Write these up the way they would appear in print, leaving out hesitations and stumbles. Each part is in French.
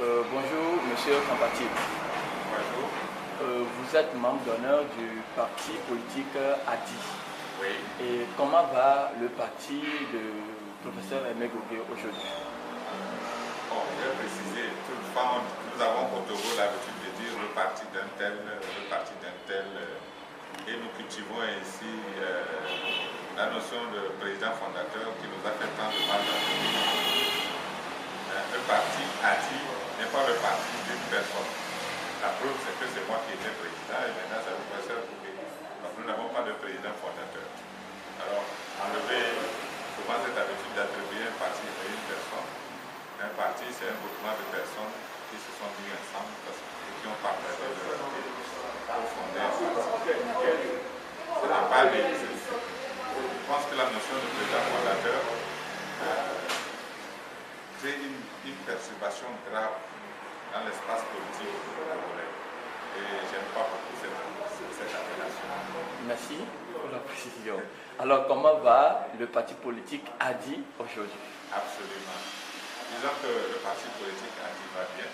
Bonjour, Monsieur Kampati. Bonjour. Vous êtes membre d'honneur du parti politique ADI. Oui. Et comment va le parti de professeur Aimé Gougué aujourd'hui? Bon, je vais préciser, toutefois, nous avons au Togo l'habitude de dire le parti d'un tel, le parti d'un tel, et nous cultivons ainsi la notion de président fondateur qui nous a fait tant de mal dans le pays. Le parti ADI n'est pas le parti d'une personne. La preuve, c'est que c'est moi qui étais président et maintenant c'est le professeur Gougué. Donc nous n'avons pas de président fondateur. Alors, enlever souvent cette habitude d'attribuer un parti à une personne. Un parti, c'est un groupement de personnes qui se sont mis ensemble et qui ont partagé leur idée pour fonder un parti. Ce n'est pas je pense que la notion de président fondateur crée une perturbation grave dans l'espace politique congolais. Et je n'aime pas beaucoup cette appellation. Merci pour la précision. Alors, comment va le parti politique ADI aujourd'hui? Absolument. Disons que le parti politique ADI va bien.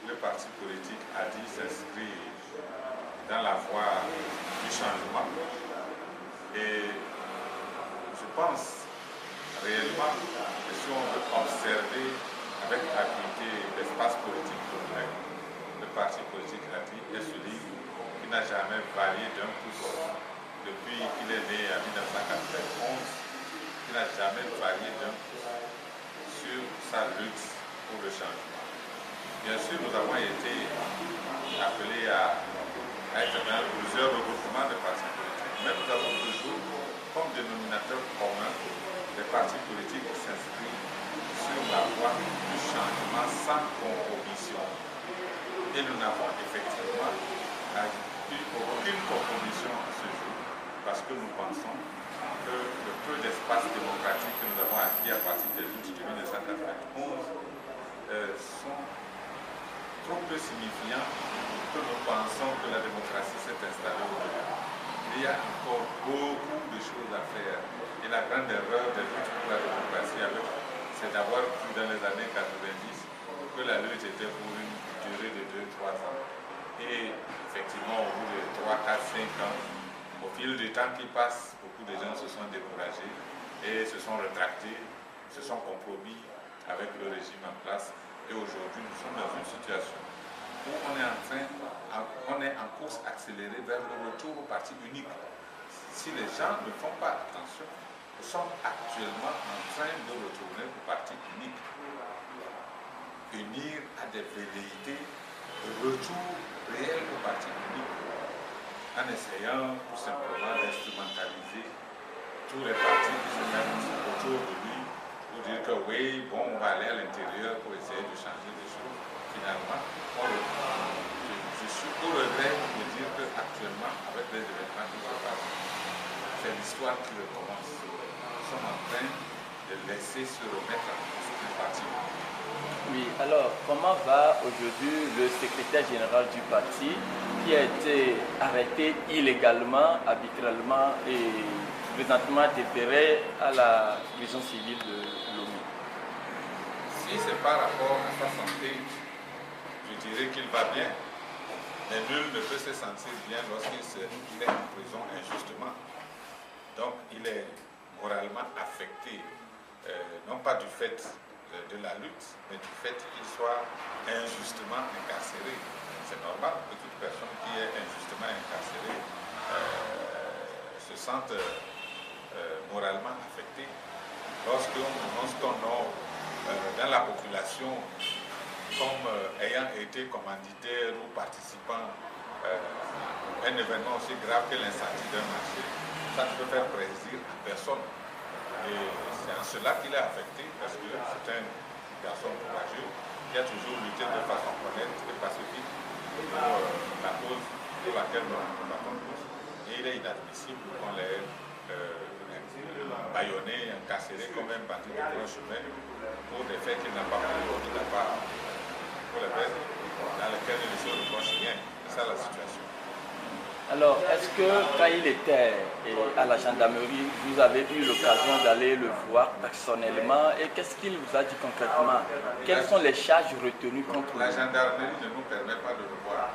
Le parti politique ADI s'inscrit dans la voie du changement. Et je pense réellement que si on veut observer avec acuité l'espace politique congolais, le parti politique ADI est celui qui n'a jamais varié d'un pouce depuis qu'il est né en 1991, qui n'a jamais varié d'un pouce sur sa lutte pour le changement. Bien sûr, nous avons été appelés à être dans plusieurs regroupements de partis politiques, mais nous avons toujours comme dénominateur commun des partis politiques qui s'inscrivent sur la voie du changement sans compromission. Et nous n'avons effectivement eu aucune compromission à ce jour, parce que nous pensons que le peu d'espace démocratique que nous avons acquis à partir des luttes de 1991 sont trop peu signifiants que nous pensons que la démocratie s'est installée au Togo. Il y a encore beaucoup de choses à faire. Et la grande erreur des luttes pour la démocratie, c'est d'avoir cru dans les années 90 que la lutte était pour une durée de 2-3 ans. Et effectivement, au bout de 3, 4, 5 ans, au fil du temps qui passe, beaucoup de gens se sont découragés et se sont rétractés, se sont compromis avec le régime en place. Et aujourd'hui, nous sommes dans une situation où on est en course accélérée vers le retour au parti unique. Si les gens ne font pas attention, nous sommes actuellement en train de retourner au parti unique. Unir à des velléités de retour réel au parti unique, en essayant tout simplement d'instrumentaliser tous les partis qui se mettent autour de lui pour dire que oui, bon, on va aller à l'intérieur pour essayer de changer des choses. Finalement, je suis au regret de dire qu'actuellement, avec les événements qui se passent, c'est l'histoire qui recommence. Nous sommes en train de laisser se remettre en place un parti. Oui, alors comment va aujourd'hui le secrétaire général du parti qui a été arrêté illégalement, arbitrairement et présentement déféré à la prison civile de Lomé? Si c'est par rapport à sa santé, je dirais qu'il va bien. Mais nul ne peut se sentir bien lorsqu'il est en prison injustement. Donc il est moralement affecté, non pas du fait de la lutte, mais du fait qu'il soit injustement incarcéré. C'est normal que toute personne qui est injustement incarcérée se sente moralement affectée. Lorsqu'on annonce ton nom dans la population comme ayant été commanditaire ou participant à un événement aussi grave que l'incendie d'un marché, ça ne peut faire plaisir à personne. Et c'est en cela qu'il est affecté, parce que c'est un garçon courageux qui a toujours lutté de façon honnête et pacifique pour la cause pour laquelle nous combattons tous. Et il est inadmissible qu'on l'ait bâillonné, incarcéré comme un bandit de grand chemin pour des faits qu'il n'a pas commis, qu'il n'a pas pour les faits dans lesquels il ne se reproche rien. C'est ça la situation. Alors, est-ce que quand il était à la gendarmerie, vous avez eu l'occasion d'aller le voir personnellement et qu'est-ce qu'il vous a dit concrètement? Quelles sont les charges retenues contre lui? La gendarmerie ne nous permet pas de le voir,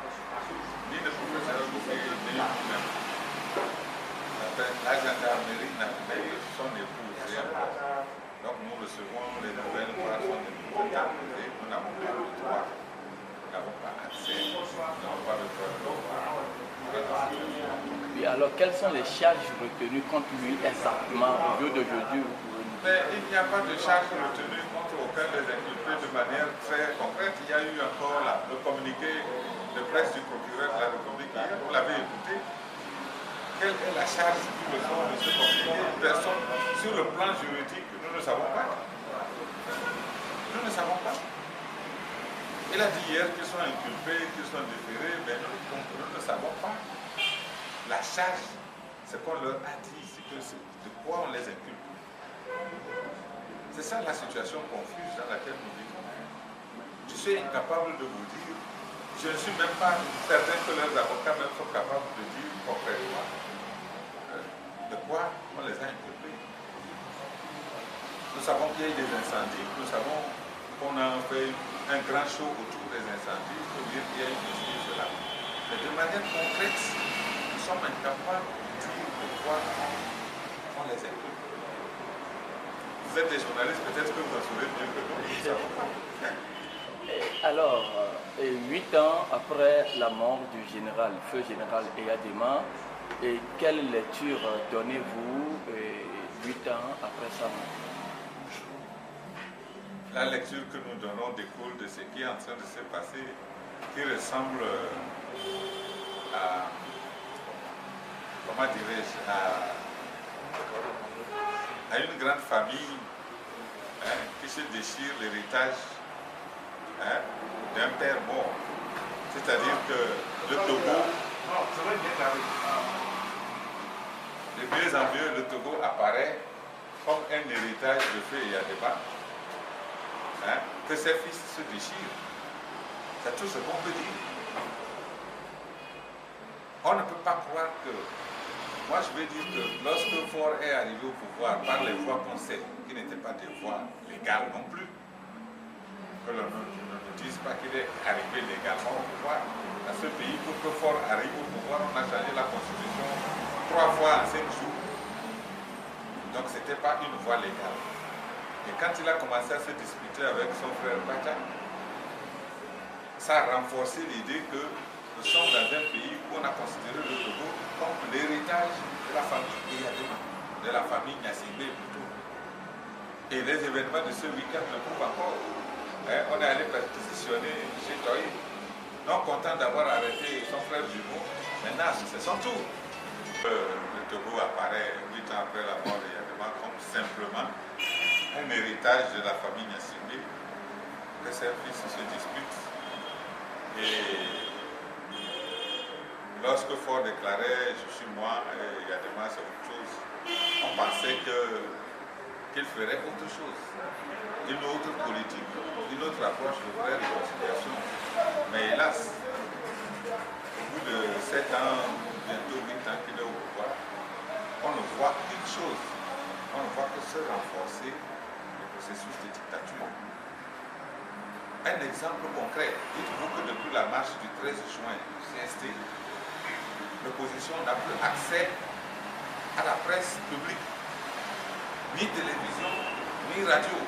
ni le professeur Bouquet, ni nous-mêmes. La gendarmerie n'a pas eu son épouse, rien. Donc nous recevons les nouvelles par son épouse interposée, nous n'avons pas le droit, nous n'avons pas accès, nous n'avons pas le droit de le voir. Oui, alors quelles sont les charges retenues contre lui exactement au jour d'aujourd'hui? Mais il n'y a pas de charge retenue contre aucun des inculpés de manière très concrète. Il y a eu encore le communiqué de presse du procureur de la République hier, vous l'avez écouté. Quelle est la charge du besoin de ce communiqué? Personne, sur le plan juridique, nous ne savons pas. Nous ne savons pas. Il a dit hier qu'ils sont inculpés, qu'ils sont déférés, mais nous ne savons pas. La charge, c'est qu'on leur a dit, c'est de quoi on les inculpe. C'est ça la situation confuse dans laquelle nous vivons. Je suis incapable de vous dire, je ne suis même pas certain que leurs avocats même sont capables de dire concrètement de quoi on les a inculpés. Nous savons qu'il y a eu des incendies, nous savons qu'on a fait un grand show autour des incendies, il faut dire qu'il y a eu cela. Mais de manière concrète, nous sommes incapables de dire de quoi on les inculpe. Vous êtes des journalistes, peut-être que vous en saurez mieux que nous, nous ne savons pas. Alors, 8 ans après la mort du général, feu général Eyadema, et quelle lecture donnez-vous 8 ans après sa mort? La lecture que nous donnons découle de ce qui est en train de se passer, qui ressemble à, comment dirais-je, à une grande famille qui se déchire l'héritage d'un père mort. C'est-à-dire que le Togo, de mieux en mieux, le Togo apparaît comme un héritage de feu Eyadema, que ses fils se déchirent. C'est tout ce qu'on peut dire. On ne peut pas croire que... Moi, je veux dire que lorsque Faure est arrivé au pouvoir par les voies qu'on sait, qui n'étaient pas des voies légales non plus, que l'on ne dise pas qu'il est arrivé légalement au pouvoir. Dans ce pays, pour que Faure arrive au pouvoir, on a changé la constitution 3 fois en 5 jours. Donc, ce n'était pas une voie légale. Et quand il a commencé à se disputer avec son frère Bacha, ça a renforcé l'idée que nous sommes dans un pays où on a considéré le Togo comme l'héritage de la famille Eyadema, de la famille Gnassingbé plutôt. Et les événements de ce week-end le prouvent encore. On est allé perquisitionner chez Toy, non content d'avoir arrêté son frère jumeau, maintenant c'est son tour. Le Togo apparaît 8 ans après la mort d'Eyadema comme simplement un héritage de la famille Gnassingbé, que ses fils se disputent. Et lorsque Faure déclarait « je suis moi » et Eyadema c'est autre chose, on pensait qu'il ferait autre chose, une autre politique, une autre approche de vraie réconciliation. Mais hélas, au bout de 7 ans, bientôt 8 ans qu'il est au pouvoir, on ne voit qu'une chose, on ne voit que se renforcer le processus de dictature. Un exemple concret, dites-vous que depuis la marche du 13 juin du CST, l'opposition n'a plus accès à la presse publique, ni télévision, ni radio.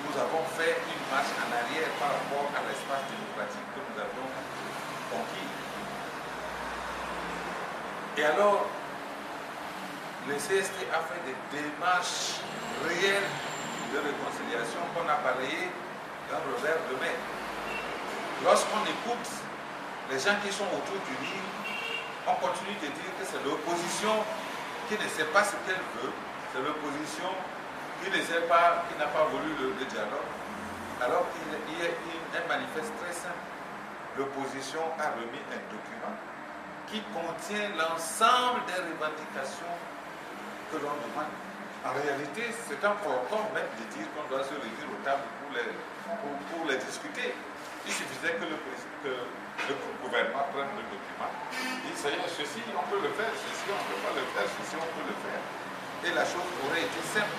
Nous avons fait une marche en arrière par rapport à l'espace démocratique que nous avions conquis. Et alors, le CST a fait des démarches réelles de réconciliation qu'on a balayées d'un revers de main. Lorsqu'on écoute les gens qui sont autour du Nil, on continue de dire que c'est l'opposition qui ne sait pas ce qu'elle veut, c'est l'opposition qui n'a pas voulu le dialogue, alors qu'il y a un manifeste très simple. L'opposition a remis un document qui contient l'ensemble des revendications que l'on demande. En réalité, c'est un fort même de dire qu'on doit se réunir aux tables pour les discuter. Il suffisait que le gouvernement prenne le document, dit ceci on peut le faire, ceci on ne peut pas le faire, ceci on peut le faire. Et la chose aurait été simple.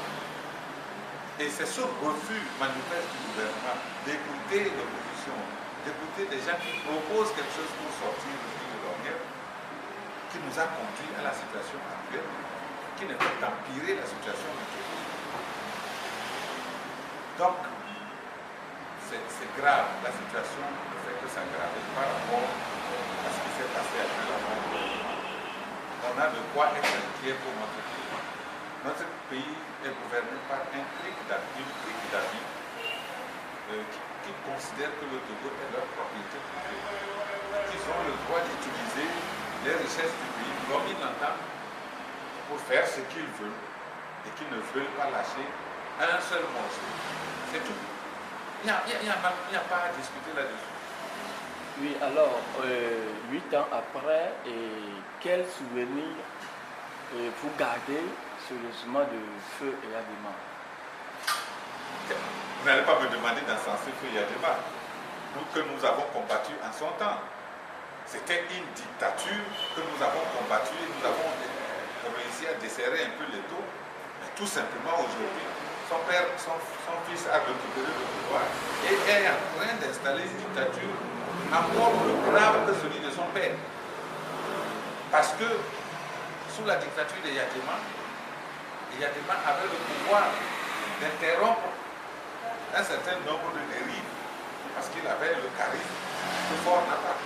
Et c'est ce refus manifeste du gouvernement d'écouter l'opposition, d'écouter des gens qui proposent quelque chose pour sortir du fil de l'orgueil, qui nous a conduit à la situation actuelle, qui ne fait qu'empirer la situation actuelle. Donc, c'est grave, la situation ne fait que s'aggraver par rapport à ce qui s'est passé après la mort du gouvernement. On a de quoi être inquiet pour notre pays. Notre pays est gouverné par un clic d'avis qui considère que le Togo est leur propriété privée. Qu'ils ont le droit d'utiliser les richesses du pays comme ils l'entendent pour faire ce qu'ils veulent et qu'ils ne veulent pas lâcher un seul morceau. C'est tout. Il n'y a pas à discuter là-dessus. Oui, alors, 8 ans après, quel souvenir vous gardez sérieusement de Feu Eyadema? Vous n'allez pas me demander d'encenser Feu Eyadema, que nous avons combattu en son temps. C'était une dictature que nous avons combattue et nous avons réussi à desserrer un peu les taux. Mais tout simplement aujourd'hui, son fils a récupéré le pouvoir et est en train d'installer une dictature encore plus grave que celui de son père. Parce que sous la dictature de Eyadema avait le pouvoir d'interrompre un certain nombre de dérives parce qu'il avait le charisme que Fort n'a pas.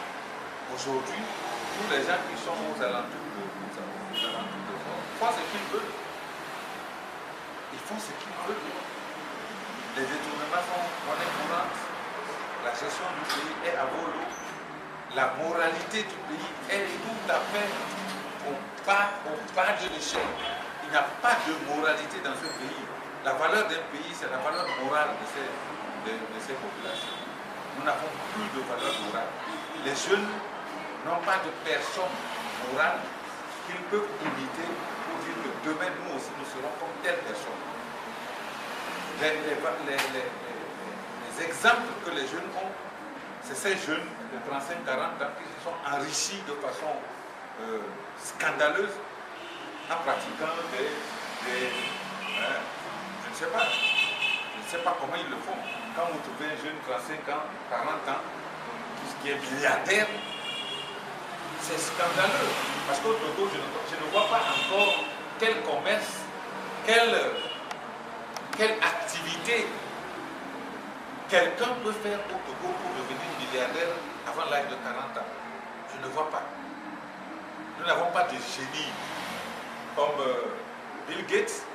Aujourd'hui, tous les gens qui sont aux alentours de Fort font ce qu'ils veulent. Ils font ce qu'ils veulent. Les détournements sont monnaie courante. La gestion du pays est à volo. La moralité du pays est tout à fait au bas de l'échelle. Il n'y a pas de moralité dans ce pays. La valeur d'un pays, c'est la valeur morale de ces populations. Nous n'avons plus de valeur morale. Les jeunes n'ont pas de personne morale qu'ils peuvent imiter pour dire que demain, nous aussi, nous serons comme telle personne. Les exemples que les jeunes ont, c'est ces jeunes de 35-40 ans qui se sont enrichis de façon scandaleuse en pratiquant je ne sais pas comment ils le font. Quand vous trouvez un jeune de 35 ans, 40 ans, qui est milliardaire, c'est scandaleux. Parce qu'au Togo, je ne vois pas encore quel commerce, quelle activité quelqu'un peut faire au Togo pour devenir milliardaire avant l'âge de 40 ans. Je ne vois pas. Nous n'avons pas de génie comme Bill Gates,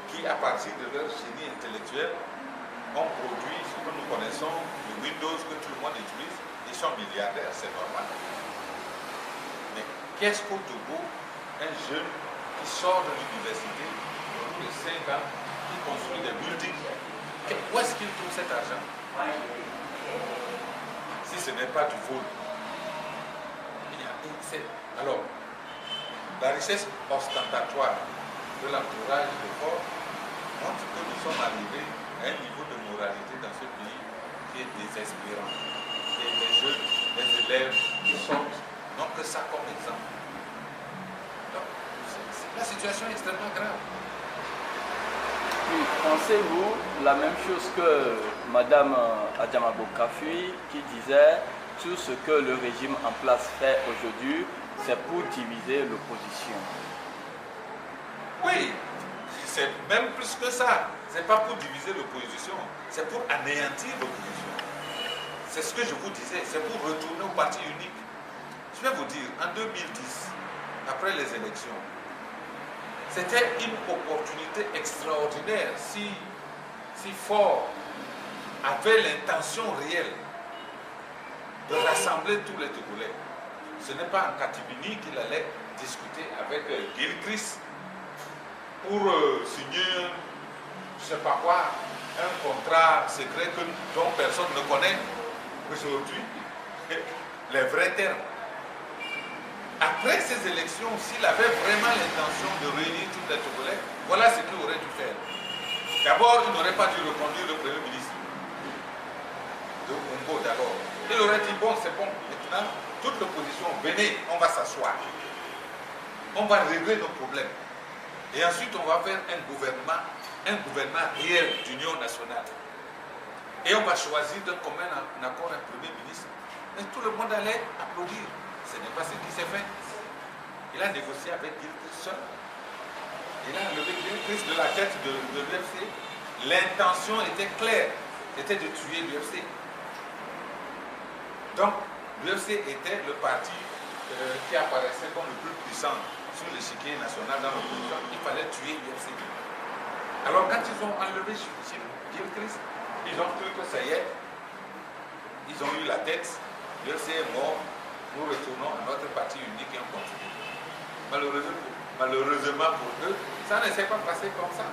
qui à partir de leur génie intellectuel ont produit ce que nous connaissons, le Windows que tout le monde utilise. Ils sont milliardaires, c'est normal. Mais qu'est-ce qu'au Togo, un jeune qui sort de l'université, au bout de 5 ans, qui construit des buildings, où est-ce qu'il trouve cet argent? Si ce n'est pas du vol. Alors, la richesse ostentatoire de l'entourage de Fort montre que nous sommes arrivés à un niveau de moralité dans ce pays qui est désespérant. Et les jeunes, les élèves qui sortent n'ont que ça comme exemple. Donc, la situation est extrêmement grave. Oui, pensez-vous la même chose que Mme Adjama Bokafi qui disait tout ce que le régime en place fait aujourd'hui, c'est pour diviser l'opposition? Oui, c'est même plus que ça. Ce n'est pas pour diviser l'opposition, c'est pour anéantir l'opposition. C'est ce que je vous disais, c'est pour retourner au parti unique. Je vais vous dire, en 2010, après les élections, c'était une opportunité extraordinaire si Fort avait l'intention réelle de rassembler tous les Togolais. Ce n'est pas en catimini qu'il allait discuter avec Gilchrist pour signer, je ne sais pas quoi, un contrat secret dont personne ne connaît aujourd'hui les vrais termes. Après ces élections, s'il avait vraiment l'intention de réunir tous les Togolais, voilà ce qu'il aurait dû faire. D'abord, il n'aurait pas dû reconduire le Premier ministre. d'abord. Il aurait dit, bon, c'est bon, maintenant, toute l'opposition, venez, on va s'asseoir. On va régler nos problèmes. Et ensuite, on va faire un gouvernement réel d'union nationale. Et on va choisir d'un commun accord un premier ministre. Et tout le monde allait applaudir. Ce n'est pas ce qui s'est fait. Il a négocié avec Gilchrist seul. Il a enlevé Gilchrist de la tête de l'UFC. L'intention était claire. C'était de tuer l'UFC. Donc, l'UFC était le parti qui apparaissait comme le plus puissant sur l'échiquier national dans l'opposition. Il fallait tuer l'UFC. Alors, quand ils ont enlevé Gilchrist, ils ont cru que ça y est, ils ont eu la tête, l'UFC est mort, nous retournons à notre parti unique et on continue. Malheureusement pour eux, ça ne s'est pas passé comme ça.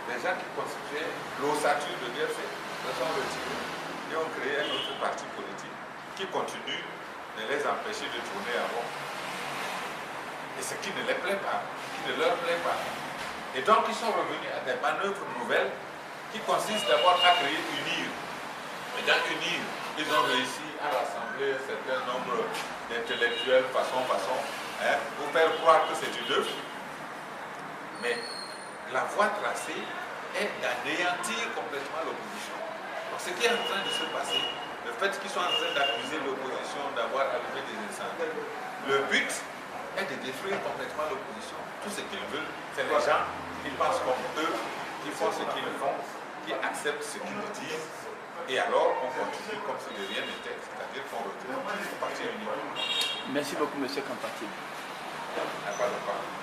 Les gens qui constituaient l'ossature de l'UFC se sont retirés et ont créé un autre parti politique qui continue de les empêcher de tourner à rond. Et ce qui ne les plaît pas, qui ne leur plaît pas. Et donc ils sont revenus à des manœuvres nouvelles qui consistent d'abord à créer UNIR. Et dans UNIR, ils ont réussi à rassembler un certain nombre d'intellectuels façon, pour faire croire que c'est une œuvre. Mais la voie tracée est d'anéantir complètement l'opposition. Donc ce qui est en train de se passer, le fait qu'ils sont en train d'accuser l'opposition d'avoir allumé des incendies, le but est de détruire complètement l'opposition. Tout ce qu'ils veulent, c'est les gens qui pensent comme eux, qui font ce qu'ils font, qui acceptent ce qu'ils disent, et alors on continue comme si de rien n'était, c'est-à-dire qu'on retourne au parti unique. Merci beaucoup, M. Kampati. Pas de problème.